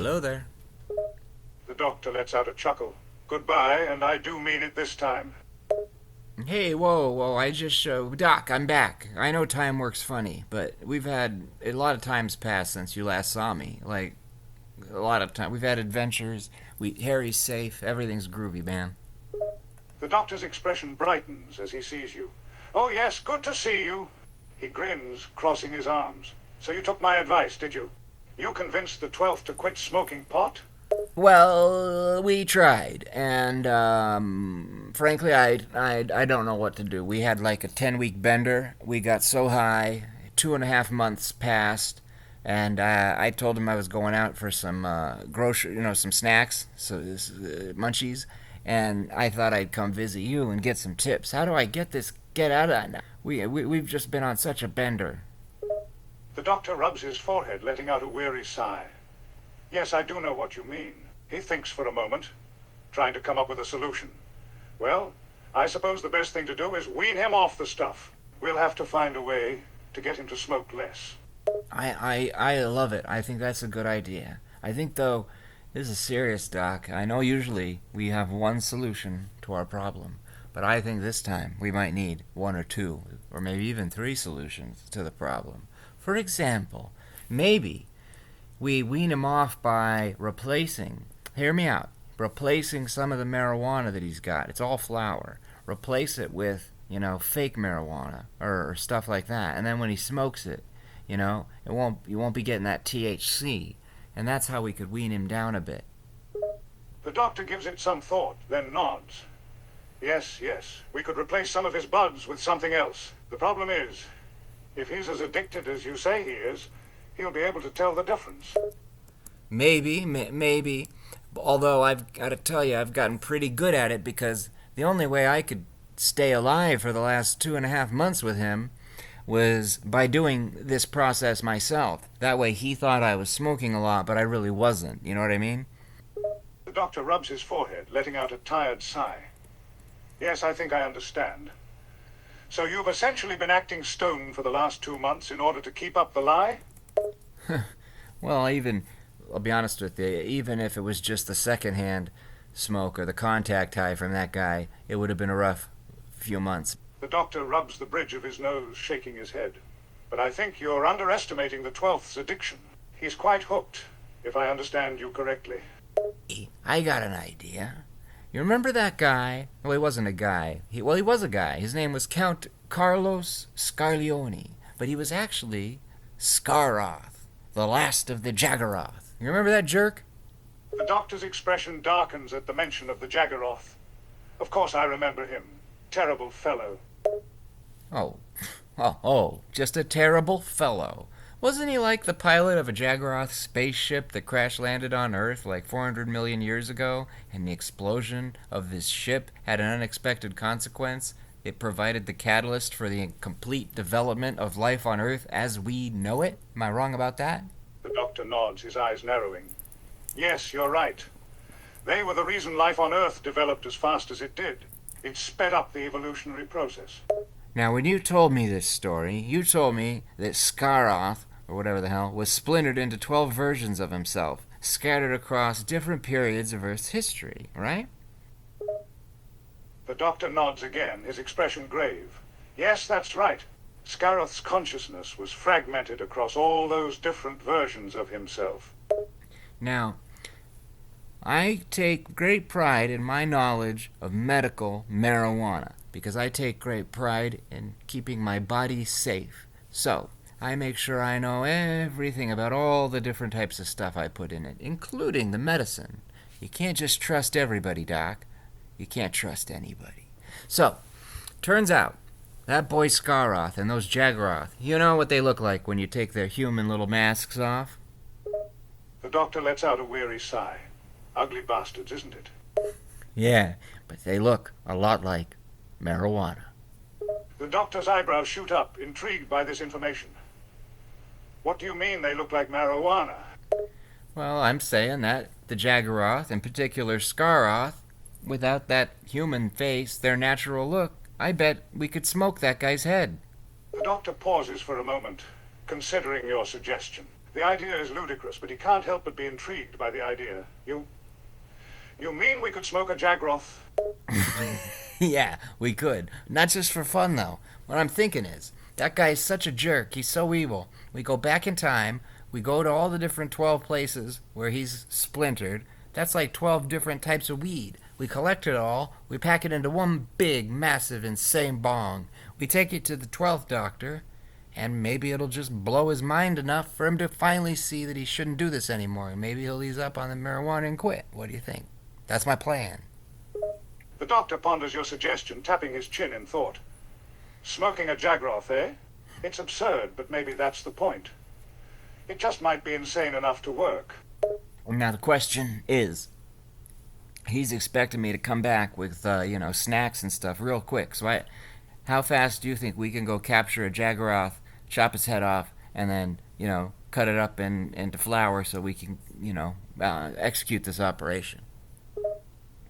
Hello there. The doctor lets out a chuckle. Goodbye, and I do mean it this time. Hey, whoa, I just, Doc, I'm back. I know time works funny, but we've had a lot of times passed since you last saw me. Like, a lot of time. We've had adventures. Harry's safe. Everything's groovy, man. The doctor's expression brightens as he sees you. Oh, yes, good to see you. He grins, crossing his arms. So you took my advice, did you? You convinced the 12th to quit smoking pot? We tried, and frankly, I don't know what to do. We had like a 10-week bender. We got so high, 2.5 months passed, and I told him I was going out for some some snacks, munchies, and I thought I'd come visit you and get some tips. How do I get out of that now? We've just been on such a bender. The doctor rubs his forehead, letting out a weary sigh. Yes, I do know what you mean. He thinks for a moment, trying to come up with a solution. Well, I suppose the best thing to do is wean him off the stuff. We'll have to find a way to get him to smoke less. I love it. I think that's a good idea. I think, though, this is serious, Doc. I know usually we have one solution to our problem, but I think this time we might need one or two, or maybe even three solutions to the problem. For example, maybe we wean him off by hear me out, replacing some of the marijuana that he's got. It's all flour. Replace it with, fake marijuana or stuff like that. And then when he smokes it, you won't be getting that THC. And that's how we could wean him down a bit. The doctor gives it some thought, then nods. Yes, we could replace some of his buds with something else. The problem is, if he's as addicted as you say he is, he'll be able to tell the difference. Maybe. Although I've got to tell you, I've gotten pretty good at it because the only way I could stay alive for the last 2.5 months with him was by doing this process myself. That way he thought I was smoking a lot, but I really wasn't. You know what I mean? The doctor rubs his forehead, letting out a tired sigh. Yes, I think I understand. So you've essentially been acting stoned for the last 2 months in order to keep up the lie? Well, I'll be honest with you, even if it was just the secondhand smoke or the contact high from that guy, it would have been a rough few months. The doctor rubs the bridge of his nose, shaking his head. But I think you're underestimating the 12th's addiction. He's quite hooked, if I understand you correctly. I got an idea. You remember that guy? Well, he wasn't a guy. He was a guy. His name was Count Carlos Scarlioni, but he was actually Scaroth, the last of the Jagoroth. You remember that jerk? The doctor's expression darkens at the mention of the Jagaroth. Of course I remember him. Terrible fellow. Oh, just a terrible fellow. Wasn't he like the pilot of a Jagoroth spaceship that crash-landed on Earth like 400 million years ago, and the explosion of this ship had an unexpected consequence? It provided the catalyst for the complete development of life on Earth as we know it? Am I wrong about that? The doctor nods, his eyes narrowing. Yes, you're right. They were the reason life on Earth developed as fast as it did. It sped up the evolutionary process. Now, when you told me this story, you told me that Scaroth, or whatever the hell, was splintered into 12 versions of himself, scattered across different periods of Earth's history, right? The doctor nods again, his expression grave. Yes, that's right. Scaroth's consciousness was fragmented across all those different versions of himself. Now, I take great pride in my knowledge of medical marijuana, because I take great pride in keeping my body safe. So, I make sure I know everything about all the different types of stuff I put in it, including the medicine. You can't just trust everybody, Doc. You can't trust anybody. So, turns out, that boy Scaroth and those Jagoroth, you know what they look like when you take their human little masks off? The doctor lets out a weary sigh. Ugly bastards, isn't it? Yeah, but they look a lot like marijuana. The doctor's eyebrows shoot up, intrigued by this information. What do you mean they look like marijuana? Well, I'm saying that the Jagoroth, in particular Scaroth, without that human face, their natural look, I bet we could smoke that guy's head. The doctor pauses for a moment, considering your suggestion. The idea is ludicrous, but he can't help but be intrigued by the idea. You mean we could smoke a Jagaroth? Yeah, we could. Not just for fun, though. What I'm thinking is, that guy's such a jerk. He's so evil. We go back in time. We go to all the different 12 places where he's splintered. That's like 12 different types of weed. We collect it all. We pack it into one big, massive, insane bong. We take it to the 12th Doctor, and maybe it'll just blow his mind enough for him to finally see that he shouldn't do this anymore. And maybe he'll ease up on the marijuana and quit. What do you think? That's my plan. The Doctor ponders your suggestion, tapping his chin in thought. Smoking a Jagoroth, eh? It's absurd, but maybe that's the point. It just might be insane enough to work. Now the question is, he's expecting me to come back with, snacks and stuff real quick. So how fast do you think we can go capture a Jagoroth, chop its head off, and then, cut it up into flour so we can, execute this operation?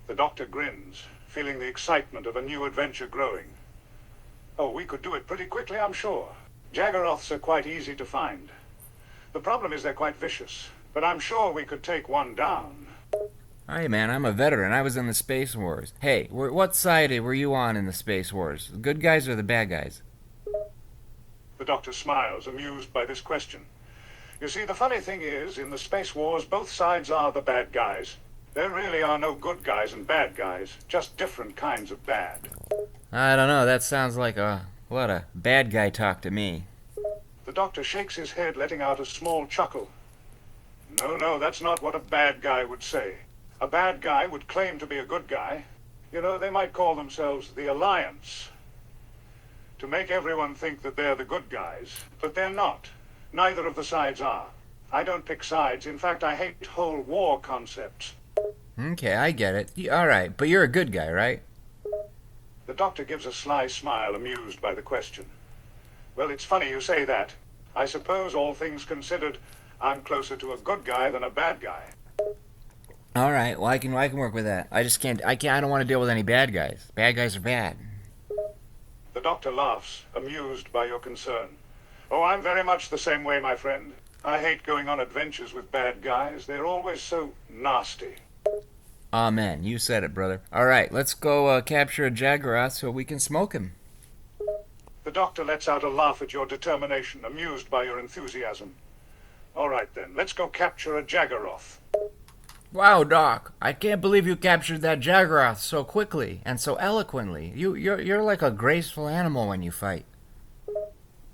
The Doctor grins, feeling the excitement of a new adventure growing. Oh, we could do it pretty quickly, I'm sure. Jagoroths are quite easy to find. The problem is they're quite vicious, but I'm sure we could take one down. Hey man, I'm a veteran. I was in the Space Wars. Hey, what side were you on in the Space Wars? The good guys or the bad guys? The Doctor smiles, amused by this question. You see, the funny thing is, in the Space Wars, both sides are the bad guys. There really are no good guys and bad guys, just different kinds of bad. I don't know, that sounds like a lot of bad guy talk to me. The Doctor shakes his head, letting out a small chuckle. No, that's not what a bad guy would say. A bad guy would claim to be a good guy. They might call themselves the Alliance. To make everyone think that they're the good guys, but they're not. Neither of the sides are. I don't pick sides. In fact, I hate whole war concepts. Okay, I get it. All right, but you're a good guy, right? The Doctor gives a sly smile, amused by the question. Well, it's funny you say that. I suppose, all things considered, I'm closer to a good guy than a bad guy. All right, well, I can work with that. I don't want to deal with any bad guys. Bad guys are bad. The Doctor laughs, amused by your concern. Oh, I'm very much the same way, my friend. I hate going on adventures with bad guys. They're always so nasty. Amen. You said it, brother. All right, let's go capture a Jagoroth so we can smoke him. The Doctor lets out a laugh at your determination, amused by your enthusiasm. All right, then. Let's go capture a Jagoroth. Wow, Doc. I can't believe you captured that Jagoroth so quickly and so eloquently. You're like a graceful animal when you fight.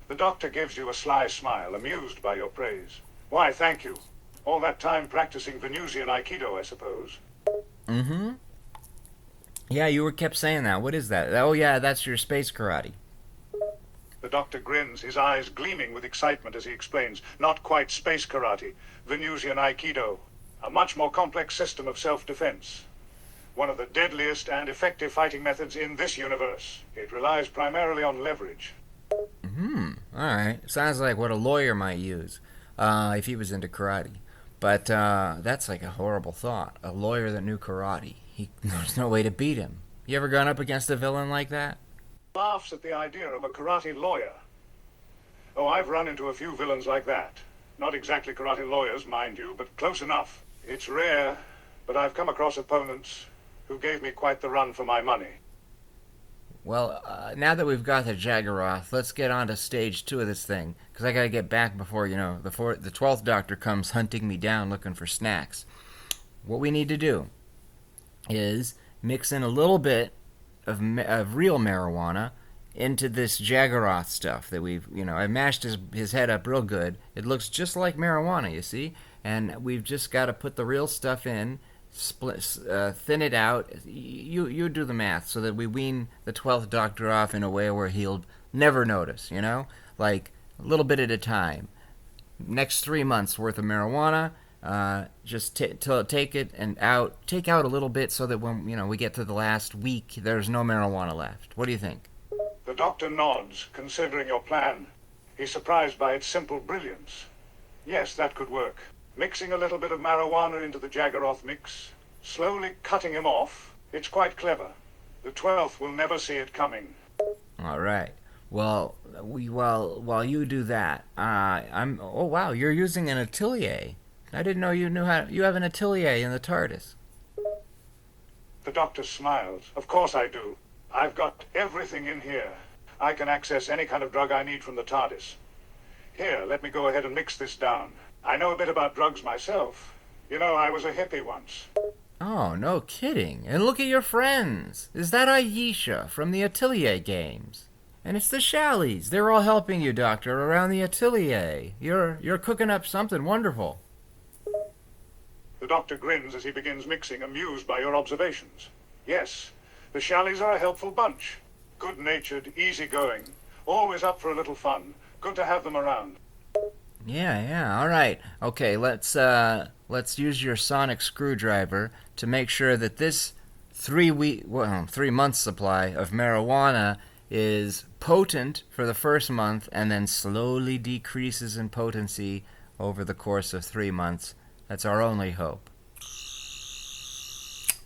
The Doctor gives you a sly smile, amused by your praise. Why, thank you. All that time practicing Venusian Aikido, I suppose. Mm-hmm. Yeah, you kept saying that. What is that? Oh, yeah, that's your space karate. The Doctor grins, his eyes gleaming with excitement as he explains. Not quite space karate, Venusian Aikido. A much more complex system of self-defense. One of the deadliest and effective fighting methods in this universe. It relies primarily on leverage. Alright. Sounds like what a lawyer might use if he was into karate. But that's like a horrible thought. A lawyer that knew karate. There's no way to beat him. You ever gone up against a villain like that? Laughs at the idea of a karate lawyer. Oh, I've run into a few villains like that. Not exactly karate lawyers, mind you, but close enough. It's rare, but I've come across opponents who gave me quite the run for my money. Well, now that we've got the Jagoroth, let's get on to stage 2 of this thing, because I gotta get back before, the 12th Doctor comes hunting me down looking for snacks. What we need to do is mix in a little bit of real marijuana into this Jagoroth stuff that I mashed his head up real good. It looks just like marijuana, you see, and we've just got to put the real stuff in, thin it out. You do the math so that we wean the 12th Doctor off in a way where he'll never notice, like a little bit at a time. Next 3 months worth of marijuana. Just take it and take out a little bit so that when we get to the last week, there's no marijuana left. What do you think? The Doctor nods, considering your plan. He's surprised by its simple brilliance. Yes, that could work. Mixing a little bit of marijuana into the Jagoroth mix, slowly cutting him off. It's quite clever. The 12th will never see it coming. All right. While you do that, oh wow, you're using an atelier. I didn't know you knew how. You have an atelier in the TARDIS. The doctor smiles. Of course I do. I've got everything in here. I can access any kind of drug I need from the TARDIS. Here, let me go ahead and mix this down. I know a bit about drugs myself. You know, I was a hippie once. Oh, no kidding. And look at your friends. Is that Ayesha from the Atelier games? And it's the Shalleys. They're all helping you, Doctor, around the Atelier. You're cooking up something wonderful. The doctor grins as he begins mixing, amused by your observations. Yes, the Shalleys are a helpful bunch. Good-natured, easygoing, always up for a little fun. Good to have them around. Yeah, all right. Okay, let's use your sonic screwdriver to make sure that this 3-month supply of marijuana is potent for the first month and then slowly decreases in potency over the course of 3 months. That's our only hope.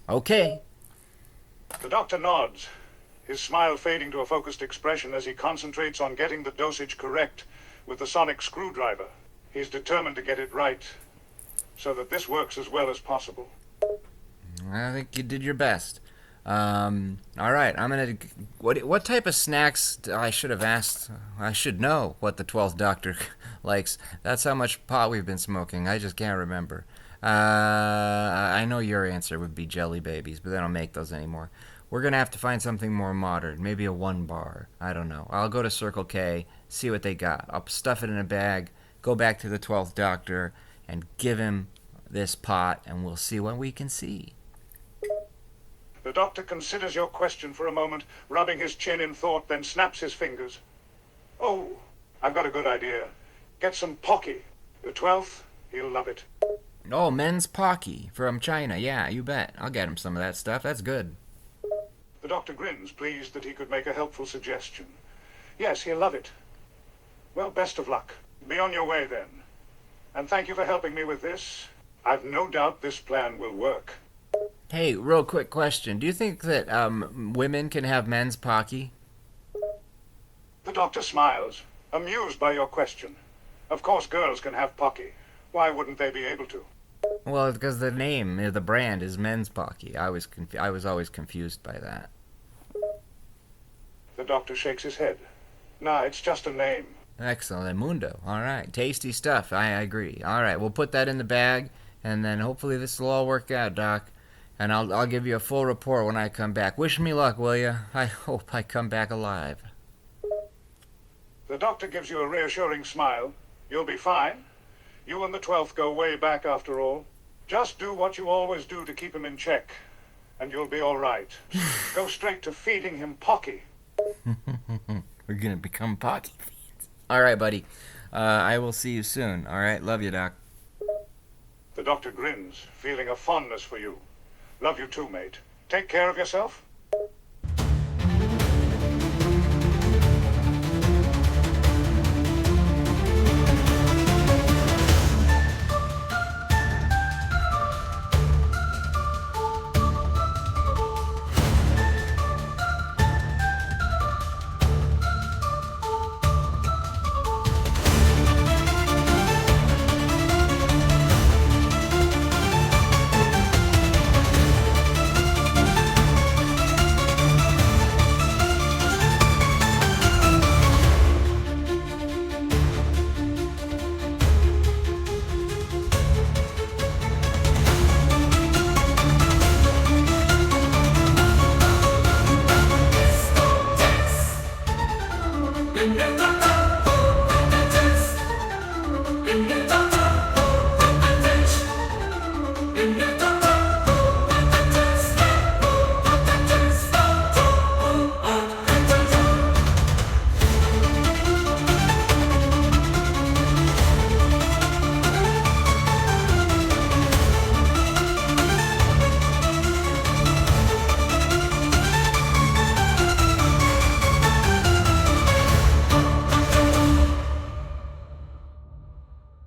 Okay. The doctor nods, his smile fading to a focused expression as he concentrates on getting the dosage correct with the sonic screwdriver. He's determined to get it right so that this works as well as possible. I think you did your best. All right, I'm gonna. What type of snacks? I should have asked. I should know what the 12th Doctor likes. That's how much pot we've been smoking. I just can't remember. I know your answer would be jelly babies, but they don't make those anymore. We're gonna have to find something more modern. Maybe a 1-bar. I don't know. I'll go to Circle K, see what they got. I'll stuff it in a bag, go back to the 12th Doctor, and give him this pot, and we'll see what we can see. The doctor considers your question for a moment, rubbing his chin in thought, then snaps his fingers. Oh, I've got a good idea. Get some Pocky. The 12th, he'll love it. Oh, men's Pocky from China. Yeah, you bet. I'll get him some of that stuff. That's good. The doctor grins, pleased that he could make a helpful suggestion. Yes, he'll love it. Well, best of luck. Be on your way then. And thank you for helping me with this. I've no doubt this plan will work. Hey, real quick question. Do you think that women can have men's Pocky? The doctor smiles, amused by your question. Of course girls can have Pocky. Why wouldn't they be able to? Well, because the name, the brand is men's Pocky. I was always confused by that. The doctor shakes his head. Nah, it's just a name. Excellent. Mundo. All right. Tasty stuff. I agree. All right. We'll put that in the bag, and then hopefully this will all work out, Doc. And I'll give you a full report when I come back. Wish me luck, will you? I hope I come back alive. The doctor gives you a reassuring smile. You'll be fine. You and the 12th go way back after all. Just do what you always do to keep him in check, and you'll be all right. Go straight to feeding him Pocky. We're gonna become Pocky fiends. All right, buddy. I will see you soon. All right. Love you, Doc. The doctor grins, feeling a fondness for you. Love you too, mate. Take care of yourself.